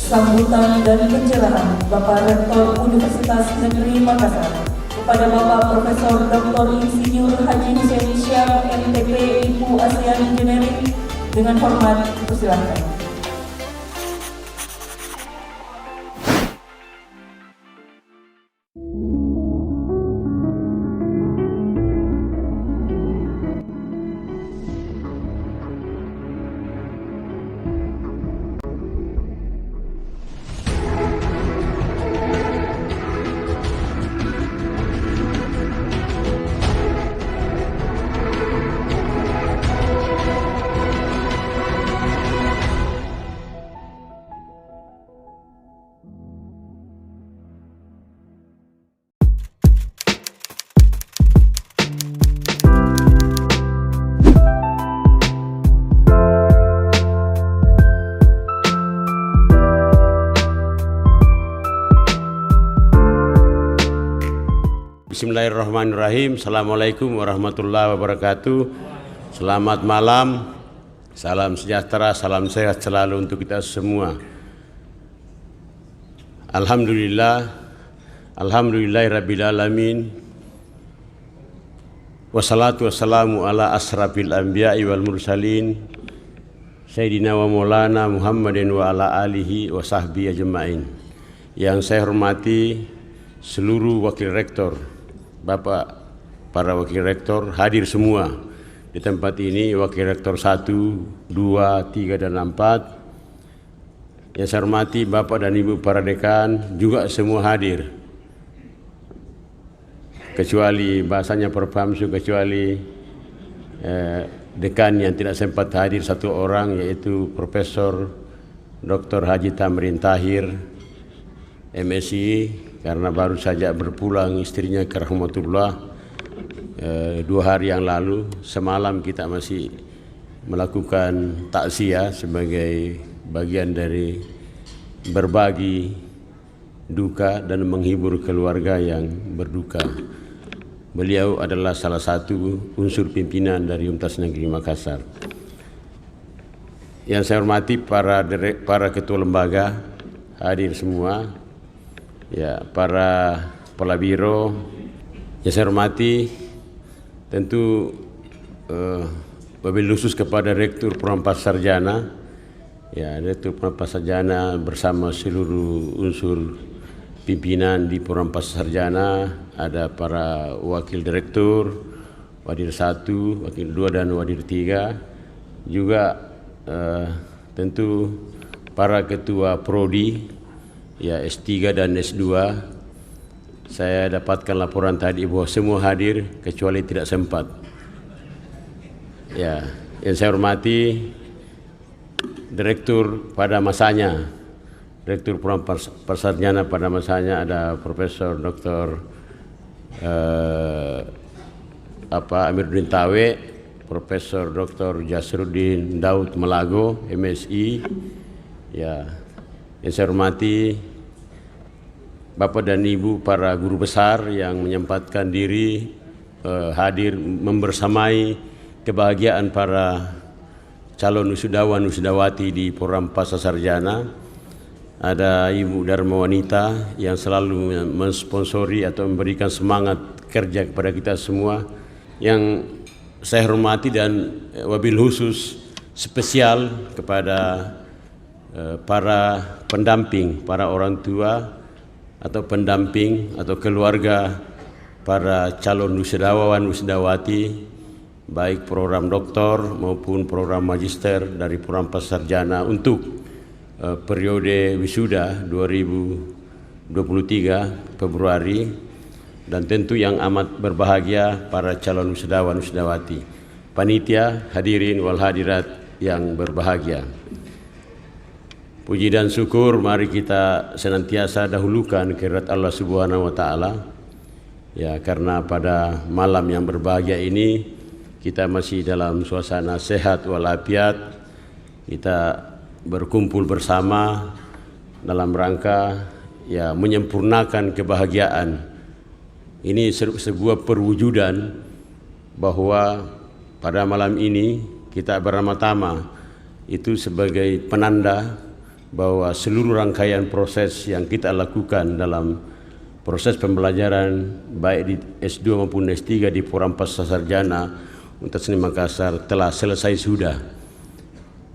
sambutan dan pencerahan Bapak Rektor Universitas Negeri Makassar kepada Bapak Profesor Dr. Insinyur Haji Hussein Syam MTP IPU ASEAN Engineering dengan hormat dipersilakan. Bismillahirrahmanirrahim. Assalamualaikum warahmatullahi wabarakatuh. Selamat malam, salam sejahtera, salam sehat selalu untuk kita semua. Alhamdulillahirabbil alamin. Wassalatu wassalamu ala asrafil anbiya'i wal mursalin Sayyidina wa maulana Muhammadin wa ala alihi wa sahbihi ajma'in. Yang saya hormati seluruh wakil rektor, Bapak para wakil rektor hadir semua di tempat ini, wakil rektor 1, 2, 3 dan 4. Yang saya hormati Bapak dan Ibu para dekan juga semua hadir. Kecuali bahasanya Profamsu, kecuali dekan yang tidak sempat hadir satu orang, yaitu Profesor Dr. Haji Tamrin Tahir MSI, karena baru saja berpulang istrinya ke rahmatullah 2 hari yang lalu. Semalam kita masih melakukan takziah sebagai bagian dari berbagi duka dan menghibur keluarga yang berduka. Beliau adalah salah satu unsur pimpinan dari Universitas Negeri Makassar. Yang saya hormati para ketua lembaga hadir semua, ya, para kepala biro. Yang saya hormati tentu wabil khusus kepada Rektur Program Sarjana, ya, Rektur Program Sarjana bersama seluruh unsur pimpinan di Program Sarjana, ada para wakil direktur, wadir 1, wakil 2 dan wadir 3, juga tentu para ketua prodi, ya, S3 dan S2. Saya dapatkan laporan tadi bahwa semua hadir kecuali tidak sempat. Ya, yang saya hormati direktur pada masanya, Direktur Program Persarjana pada masanya, ada Profesor Dr. Amiruddin Tawe, Profesor Dr. Jasruddin Daud Melago MSI. Ya, yang saya hormati Bapak dan Ibu para guru besar yang menyempatkan diri hadir membersamai kebahagiaan para calon wisudawan wisudawati di program pasca sarjana. Ada Ibu Dharma Wanita yang selalu mensponsori atau memberikan semangat kerja kepada kita semua. Yang saya hormati dan wabil khusus spesial kepada para pendamping, para orang tua atau pendamping atau keluarga para calon wisudawan wisudawati, baik program doktor maupun program magister dari program pasarjana untuk periode wisuda 2023 Februari, dan tentu yang amat berbahagia para calon wisudawan wisudawati, panitia, hadirin wal hadirat yang berbahagia. Puji dan syukur mari kita senantiasa dahulukan kehadirat Allah Subhanahu wa taala. Ya, karena pada malam yang berbahagia ini kita masih dalam suasana sehat walafiat. Kita berkumpul bersama dalam rangka, ya, menyempurnakan kebahagiaan. Ini sebuah perwujudan bahwa pada malam ini kita bersama-sama itu sebagai penanda bahwa seluruh rangkaian proses yang kita lakukan dalam proses pembelajaran baik di S2 maupun S3 di Program Pascasarjana Universitas Negeri Makassar telah selesai sudah.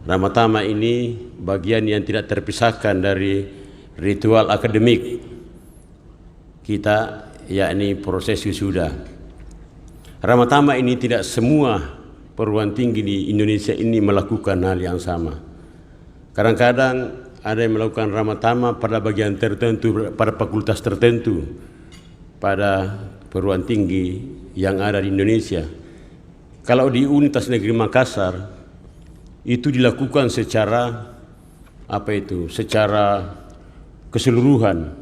Ramatama ini bagian yang tidak terpisahkan dari ritual akademik kita, yakni proses wisuda. Ramatama ini tidak semua perguruan tinggi di Indonesia ini melakukan hal yang sama. Kadang-kadang ada yang melakukan ramatama pada bagian tertentu, pada fakultas tertentu, pada perguruan tinggi yang ada di Indonesia. Kalau di Universitas Negeri Makassar itu dilakukan secara secara keseluruhan,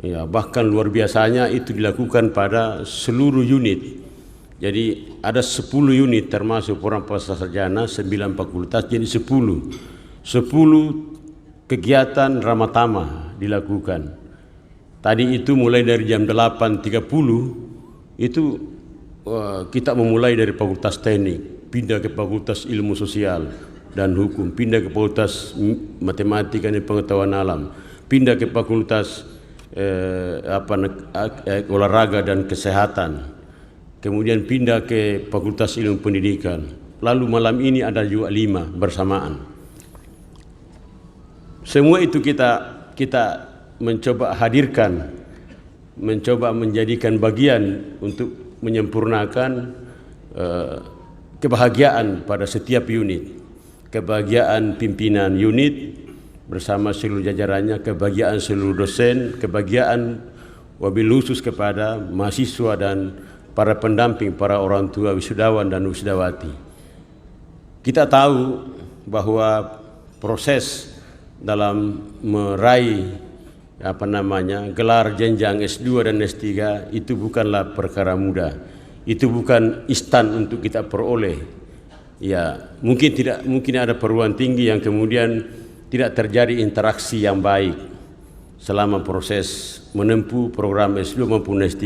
ya, bahkan luar biasanya itu dilakukan pada seluruh unit. Jadi ada 10 unit termasuk program pascasarjana, 9 fakultas, jadi 10 kegiatan ramatama dilakukan. Tadi itu mulai dari jam 8.30 itu kita memulai dari Fakultas Teknik, pindah ke Fakultas Ilmu Sosial dan Hukum, pindah ke Fakultas Matematika dan Pengetahuan Alam, pindah ke Fakultas Olahraga dan Kesehatan, kemudian pindah ke Fakultas Ilmu Pendidikan. Lalu malam ini ada juga 5 bersamaan. Semua itu kita mencoba hadirkan, mencoba menjadikan bagian untuk menyempurnakan kebahagiaan pada setiap unit, kebahagiaan pimpinan unit bersama seluruh jajarannya, kebahagiaan seluruh dosen, kebahagiaan wabil khusus kepada mahasiswa dan para pendamping, para orang tua wisudawan dan wisudawati. Kita tahu bahwa proses dalam meraih gelar jenjang S2 dan S3 itu bukanlah perkara mudah. Itu bukan instan untuk kita peroleh. Ya, mungkin ada perguruan tinggi yang kemudian tidak terjadi interaksi yang baik selama proses menempuh program S2 maupun S3.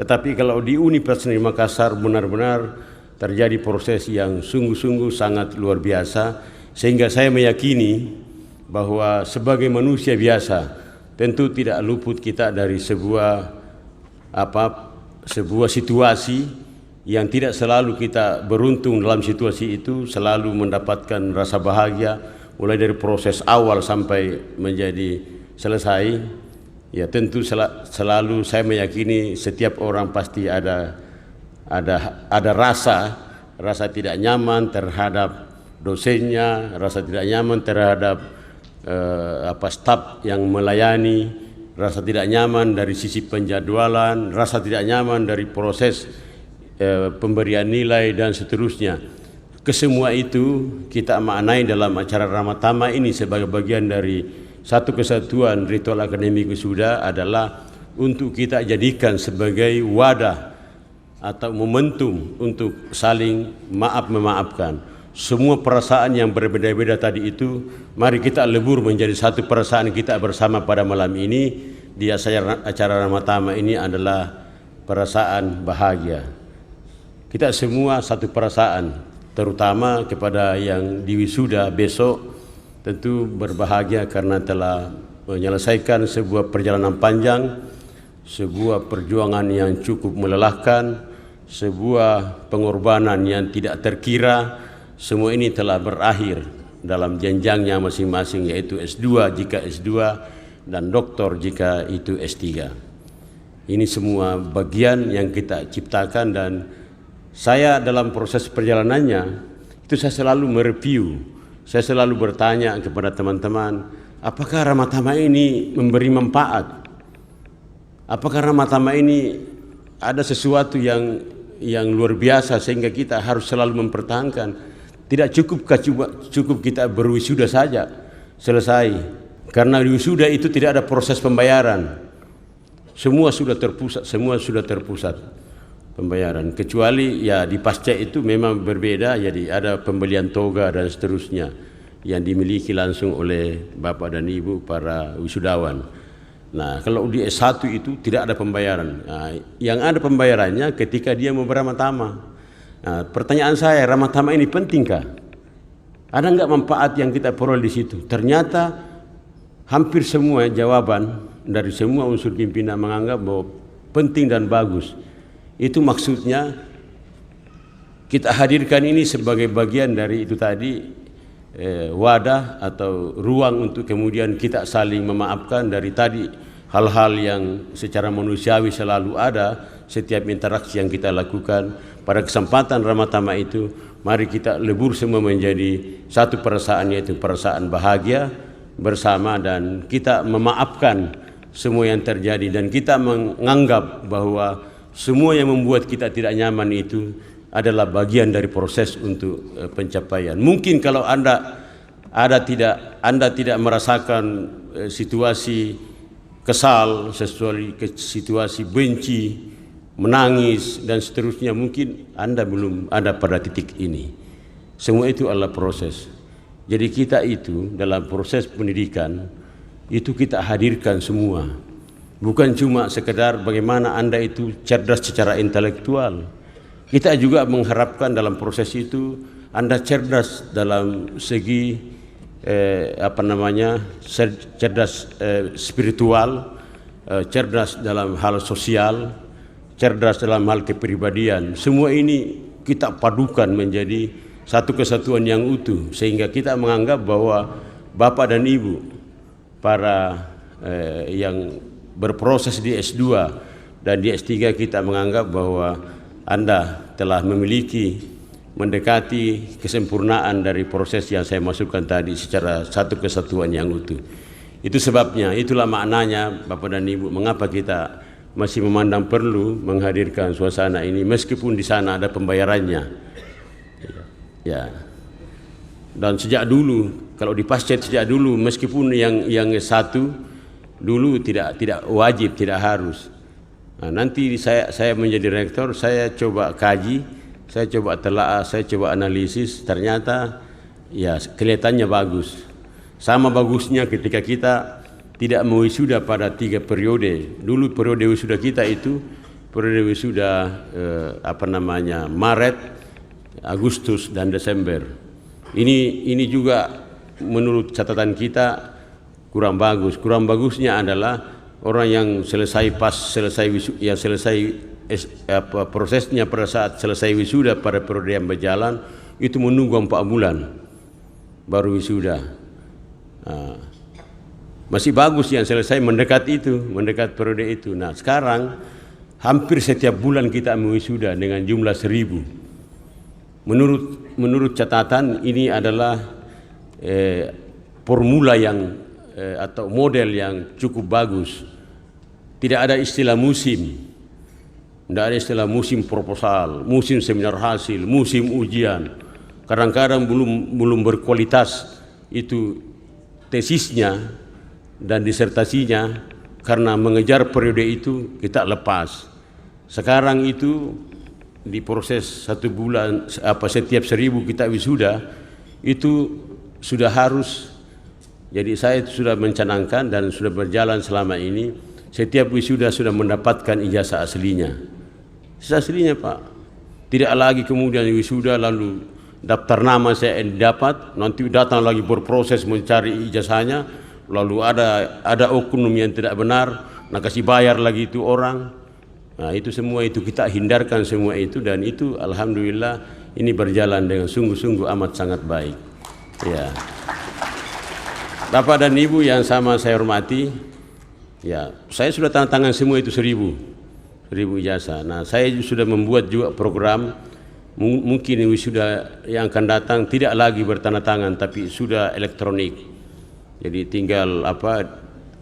Tetapi kalau di Universitas Negeri Makassar benar-benar terjadi proses yang sungguh-sungguh sangat luar biasa, sehingga saya meyakini bahwa sebagai manusia biasa tentu tidak luput kita dari sebuah situasi yang tidak selalu kita beruntung dalam situasi itu, selalu mendapatkan rasa bahagia mulai dari proses awal sampai menjadi selesai. Ya, tentu selalu saya meyakini setiap orang pasti ada rasa tidak nyaman terhadap dosennya, rasa tidak nyaman terhadap staf yang melayani, rasa tidak nyaman dari sisi penjadwalan, rasa tidak nyaman dari proses pemberian nilai dan seterusnya. Kesemua itu kita maknai dalam acara ramatama ini sebagai bagian dari satu kesatuan ritual akademik wisuda adalah untuk kita jadikan sebagai wadah atau momentum untuk saling maaf-memaafkan. Semua perasaan yang berbeda-beda tadi itu, mari kita lebur menjadi satu perasaan kita bersama pada malam ini. Di acara ramatama ini adalah perasaan bahagia. Kita semua satu perasaan, terutama kepada yang diwisuda besok, tentu berbahagia karena telah menyelesaikan sebuah perjalanan panjang, sebuah perjuangan yang cukup melelahkan, sebuah pengorbanan yang tidak terkira. Semua ini telah berakhir dalam jenjangnya masing-masing, yaitu S2 jika S2 dan doktor jika itu S3. Ini semua bagian yang kita ciptakan, dan saya dalam proses perjalanannya itu saya selalu mereview, saya selalu bertanya kepada teman-teman, apakah ramatama ini memberi manfaat? Apakah ramatama ini ada sesuatu yang luar biasa sehingga kita harus selalu mempertahankan? Tidak cukup kita berwisuda saja selesai, karena di wisuda itu tidak ada proses pembayaran. Semua sudah terpusat pembayaran, kecuali ya di pasca itu memang berbeda, jadi ada pembelian toga dan seterusnya yang dimiliki langsung oleh bapak dan ibu para wisudawan. Nah, kalau di S1 itu tidak ada pembayaran. Nah, yang ada pembayarannya ketika dia mau beramatama. Nah, pertanyaan saya, ramatama ini pentingkah? Ada nggak manfaat yang kita peroleh di situ? Ternyata hampir semua jawaban dari semua unsur pimpinan menganggap bahwa penting dan bagus. Itu maksudnya kita hadirkan ini sebagai bagian dari itu tadi, wadah atau ruang untuk kemudian kita saling memaafkan dari tadi hal-hal yang secara manusiawi selalu ada setiap interaksi yang kita lakukan. Pada kesempatan Ramadhan itu, mari kita lebur semua menjadi satu perasaan, yaitu perasaan bahagia bersama, dan kita memaafkan semua yang terjadi, dan kita menganggap bahwa semua yang membuat kita tidak nyaman itu adalah bagian dari proses untuk pencapaian. Mungkin kalau Anda tidak merasakan situasi kesal, situasi benci, menangis dan seterusnya, mungkin Anda belum ada pada titik ini. Semua itu adalah proses. Jadi kita itu dalam proses pendidikan itu kita hadirkan semua. Bukan cuma sekedar bagaimana Anda itu cerdas secara intelektual. Kita juga mengharapkan dalam proses itu Anda cerdas dalam segi cerdas spiritual, cerdas dalam hal sosial, cerdas dalam hal kepribadian. Semua ini kita padukan menjadi satu kesatuan yang utuh, sehingga kita menganggap bahwa Bapak dan Ibu para yang berproses di S2 dan di S3, kita menganggap bahwa Anda telah mendekati kesempurnaan dari proses yang saya masukkan tadi secara satu kesatuan yang utuh. Itu sebabnya, itulah maknanya Bapak dan Ibu, mengapa kita masih memandang perlu menghadirkan suasana ini meskipun di sana ada pembayarannya. Ya. Dan sejak dulu, kalau di Pascet sejak dulu, meskipun yang satu dulu tidak wajib, tidak harus. Nah, nanti saya menjadi rektor, saya coba kaji, saya coba telaah, saya coba analisis, ternyata ya kelihatannya bagus. Sama bagusnya ketika kita tidak mewisuda pada 3 periode. Dulu periode wisuda kita itu periode wisuda Maret, Agustus dan Desember. Ini juga menurut catatan kita kurang bagus. Kurang bagusnya adalah orang yang prosesnya pada saat selesai wisuda pada periode yang berjalan itu menunggu 4 bulan baru wisuda. Masih bagus yang selesai mendekat periode itu. Nah, sekarang hampir setiap bulan kita mewisuda dengan jumlah 1000. Menurut catatan ini adalah formula yang atau model yang cukup bagus. Tidak ada istilah musim. Tidak ada istilah musim proposal, musim seminar hasil, musim ujian. Kadang-kadang belum berkualitas itu tesisnya dan disertasinya, karena mengejar periode itu kita lepas. Sekarang itu di proses 1 bulan setiap 1000 kita wisuda itu sudah harus. Jadi saya sudah mencanangkan dan sudah berjalan selama ini, setiap wisuda sudah mendapatkan ijazah aslinya. Ijazah aslinya, Pak. Tidak lagi kemudian wisuda lalu daftar nama saya dapat, nanti datang lagi berproses mencari ijazahnya, lalu ada oknum yang tidak benar, nah kasih bayar lagi itu orang. Nah, itu semua itu kita hindarkan semua itu, dan itu alhamdulillah ini berjalan dengan sungguh-sungguh amat sangat baik. Ya. Bapak dan Ibu yang sama saya hormati, ya, saya sudah tanda tangan semua itu 1000 ijazah. Nah, saya sudah membuat juga program, mungkin wisuda yang akan datang tidak lagi bertanda tangan tapi sudah elektronik. Jadi tinggal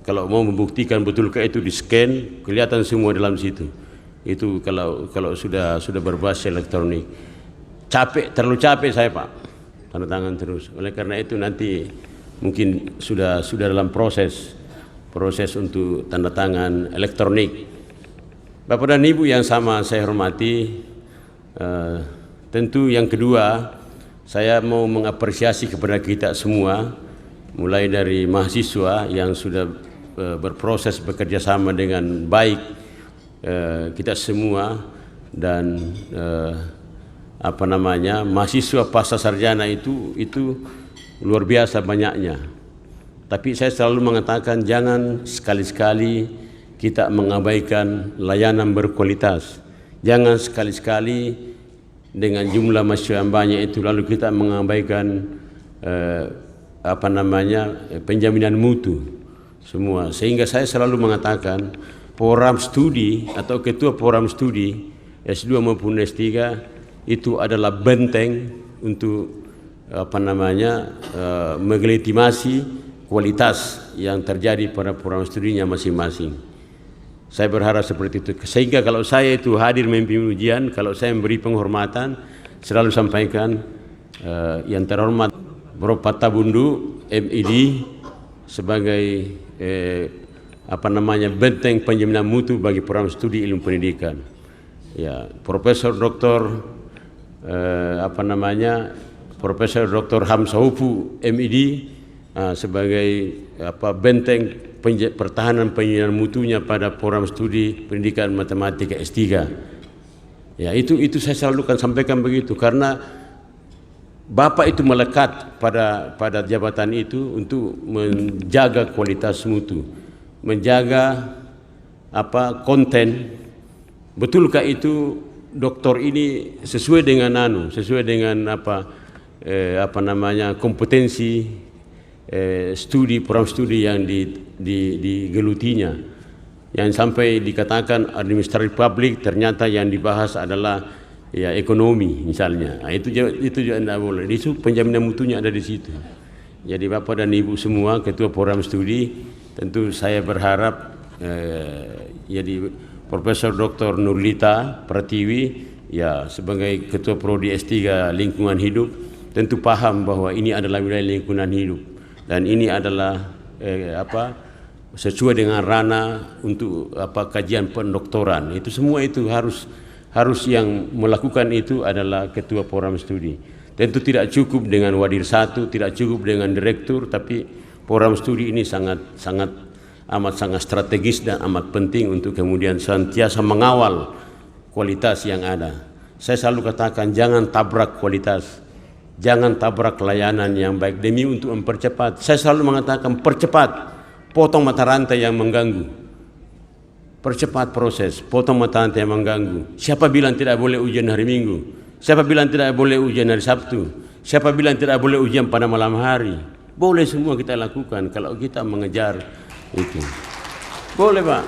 kalau mau membuktikan betulkah itu di scan, kelihatan semua dalam situ. Itu kalau sudah berbasis elektronik. Terlalu capek saya, Pak, tanda tangan terus. Oleh karena itu nanti mungkin sudah dalam proses untuk tanda tangan elektronik. Bapak dan Ibu yang sama saya hormati, tentu yang kedua saya mau mengapresiasi kepada kita semua, mulai dari mahasiswa yang sudah berproses bekerja sama dengan baik, kita semua, dan mahasiswa pasca sarjana itu luar biasa banyaknya. Tapi saya selalu mengatakan jangan sekali-sekali kita mengabaikan layanan berkualitas. Jangan sekali-sekali dengan jumlah mahasiswa yang banyak itu lalu kita mengabaikan penjaminan mutu semua. Sehingga saya selalu mengatakan program studi atau ketua program studi S2 maupun S3 itu adalah benteng untuk melegitimasi kualitas yang terjadi pada program studinya masing-masing. Saya berharap seperti itu. Sehingga kalau saya itu hadir memimpin ujian, kalau saya memberi penghormatan, selalu sampaikan yang terhormat Prof. Pattabundu MID sebagai benteng penjaminan mutu bagi program studi ilmu pendidikan. Ya, Profesor Dr. Profesor Dr. Hamsaufu MID sebagai benteng pertahanan penjaminan mutunya pada program studi pendidikan matematika S3. Ya, itu saya selalu akan sampaikan begitu karena Bapak itu melekat pada jabatan itu untuk menjaga kualitas mutu, menjaga konten. Betulkah itu doktor ini sesuai dengan kompetensi program studi yang digelutinya, yang sampai dikatakan administratif publik ternyata yang dibahas adalah ya ekonomi misalnya. Itu juga tidak boleh. Itu penjaminan mutunya ada di situ. Jadi Bapak dan Ibu semua ketua program studi, tentu saya berharap jadi Profesor Dr. Nurlita Pratiwi ya sebagai ketua prodi S3 lingkungan hidup tentu paham bahwa ini adalah wilayah lingkungan hidup dan ini adalah sesuai dengan ranah untuk kajian pendoktoran. Itu semua itu harus yang melakukan itu adalah ketua program studi. Tentu tidak cukup dengan wadir satu, tidak cukup dengan direktur, tapi program studi ini sangat strategis dan amat penting untuk kemudian senantiasa mengawal kualitas yang ada. Saya selalu katakan jangan tabrak kualitas, jangan tabrak layanan yang baik demi untuk mempercepat. Saya selalu mengatakan percepat, potong mata rantai yang mengganggu. Percepat proses, potong mata rantai yang mengganggu. Siapa bilang tidak boleh ujian hari Minggu? Siapa bilang tidak boleh ujian hari Sabtu? Siapa bilang tidak boleh ujian pada malam hari? Boleh semua kita lakukan kalau kita mengejar itu. Boleh Pak.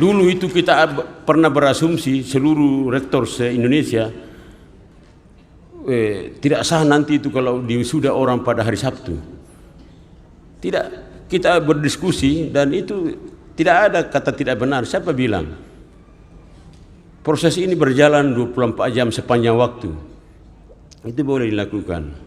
Dulu itu kita pernah berasumsi seluruh rektor se-Indonesia tidak sah nanti itu kalau diwisuda orang pada hari Sabtu. Tidak, kita berdiskusi dan itu tidak ada kata tidak benar. Siapa bilang? Proses ini berjalan 24 jam sepanjang waktu. Itu boleh dilakukan.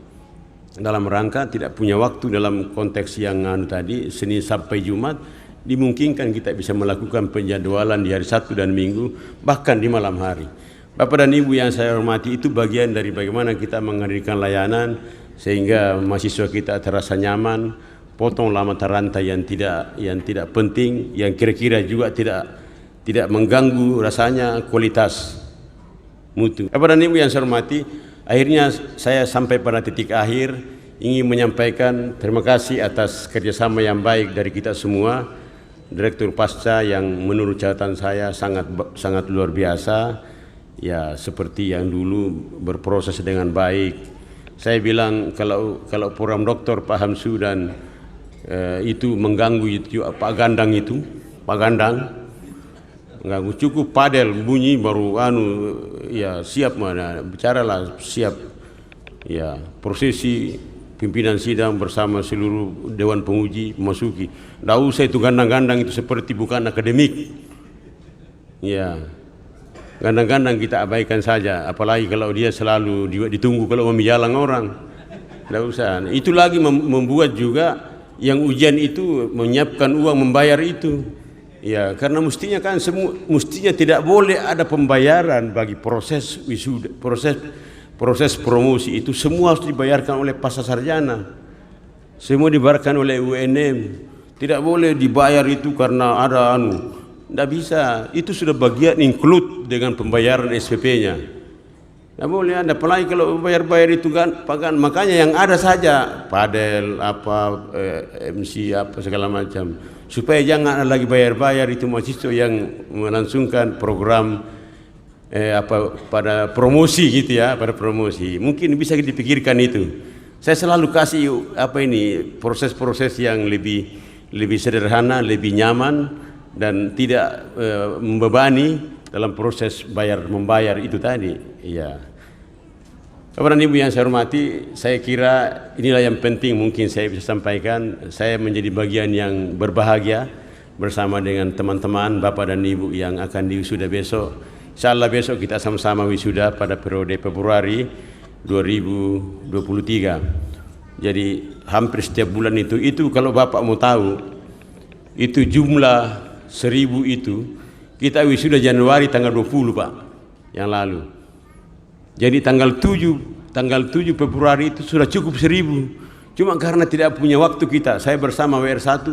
Dalam rangka tidak punya waktu dalam konteks yang tadi, Senin sampai Jumat, dimungkinkan kita bisa melakukan penjadwalan di hari Sabtu dan Minggu, bahkan di malam hari. Bapak dan Ibu yang saya hormati, itu bagian dari bagaimana kita menghadirkan layanan sehingga mahasiswa kita terasa nyaman, potonglah mata rantai yang tidak penting, yang kira-kira juga tidak mengganggu rasanya kualitas mutu. Bapak dan Ibu yang saya hormati, akhirnya saya sampai pada titik akhir ingin menyampaikan terima kasih atas kerjasama yang baik dari kita semua. Direktur Pasca yang menurut catatan saya sangat luar biasa, ya seperti yang dulu berproses dengan baik. Saya bilang kalau program doktor Pak Hamsu dan itu mengganggu itu Pak Gandang mengganggu, cukup padel bunyi baru ya siap mana bicaralah siap ya prosesi pimpinan sidang bersama seluruh Dewan Penguji memasuki. Tidak usah itu gandang-gandang itu seperti bukan akademik. Ya, gandang-gandang kita abaikan saja. Apalagi kalau dia selalu ditunggu kalau memijalang orang. Tidak usah. Itu lagi membuat juga yang ujian itu menyiapkan uang membayar itu. Ya, karena mestinya kan mestinya tidak boleh ada pembayaran bagi proses wisuda, proses promosi itu semua harus dibayarkan oleh pasca sarjana. Semua dibayarkan oleh UNM. Tidak boleh dibayar itu karena ada Tidak bisa. Itu sudah bagian include dengan pembayaran SPP-nya. Tidak boleh ada, apalagi kalau bayar-bayar itu kan, makanya yang ada saja padel apa MC apa segala macam, supaya jangan ada lagi bayar-bayar itu mahasiswa yang melangsungkan program pada promosi gitu ya, pada promosi. Mungkin bisa dipikirkan itu. Saya selalu kasih proses-proses yang lebih sederhana, lebih nyaman dan tidak membebani dalam proses membayar itu tadi. Iya. Bapak dan Ibu yang saya hormati, saya kira inilah yang penting mungkin saya bisa sampaikan. Saya menjadi bagian yang berbahagia bersama dengan teman-teman Bapak dan Ibu yang akan diwisuda besok. Insyaallah besok kita sama-sama wisuda pada periode Februari 2023. Jadi hampir setiap bulan itu kalau Bapak mau tahu, itu jumlah 1000 itu kita wisuda Januari tanggal 20 Pak yang lalu. Jadi tanggal 7 Februari itu sudah cukup 1000. Cuma karena tidak punya waktu saya bersama WR1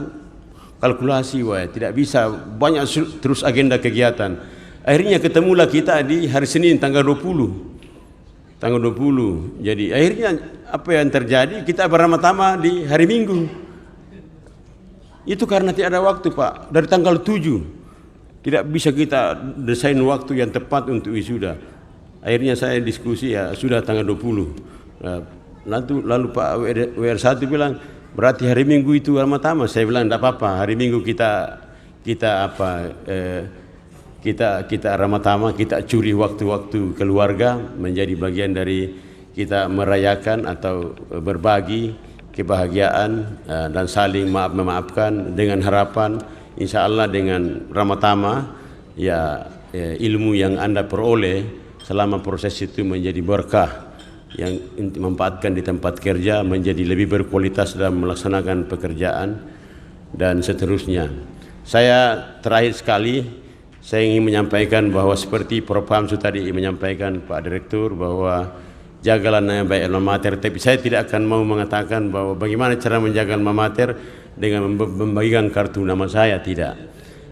kalkulasi tidak bisa, banyak terus agenda kegiatan. Akhirnya ketemulah kita di hari Senin tanggal 20. Jadi akhirnya apa yang terjadi, kita bersama-sama di hari Minggu. Itu karena tidak ada waktu Pak. Dari tanggal 7 tidak bisa kita desain waktu yang tepat untuk wisuda. Akhirnya saya diskusi, ya sudah tanggal 20. Lalu Pak WR1 bilang, berarti hari Minggu itu pertama. Saya bilang tidak apa-apa, hari Minggu kita pertama kita curi waktu-waktu keluarga, menjadi bagian dari kita merayakan atau berbagi kebahagiaan dan saling memaafkan dengan harapan insya Allah dengan Ramadhan ilmu yang Anda peroleh selama proses itu menjadi berkah yang memanfaatkan di tempat kerja, menjadi lebih berkualitas dalam melaksanakan pekerjaan dan seterusnya. Saya terakhir sekali saya ingin menyampaikan bahwa seperti Prof. Hamsu tadi menyampaikan Pak Direktur bahwa jagalah yang baik alma mater, tapi saya tidak akan mau mengatakan bahwa bagaimana cara menjaga alma mater dengan membagikan kartu nama saya, tidak.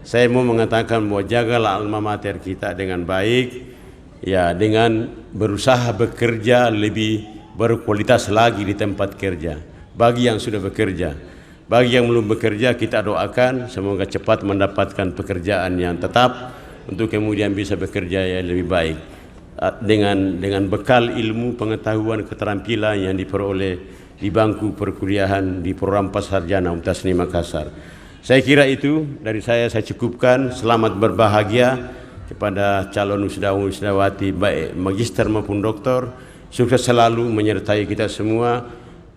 Saya mau mengatakan bahwa jagalah alma mater kita dengan baik, ya, dengan berusaha bekerja lebih berkualitas lagi di tempat kerja. Bagi yang sudah bekerja, bagi yang belum bekerja, kita doakan semoga cepat mendapatkan pekerjaan yang tetap untuk kemudian bisa bekerja yang lebih baik dengan bekal ilmu, pengetahuan, keterampilan yang diperoleh di bangku perkuliahan di program Pasarjana Universitas Makassar. Saya kira itu dari saya cukupkan. Selamat berbahagia kepada calon wisudawati baik magister maupun doktor. Sukses selalu menyertai kita semua.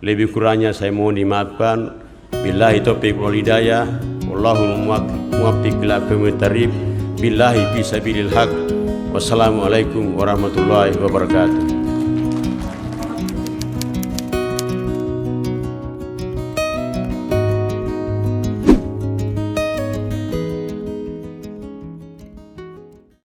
Lebih kurangnya saya mohon dimaafkan. Billahi taufiq wal hidayah. Wallahu muwaffiq ila aqwamit thariq. Billahi fi sabilil haq. Wassalamualaikum warahmatullahi wabarakatuh.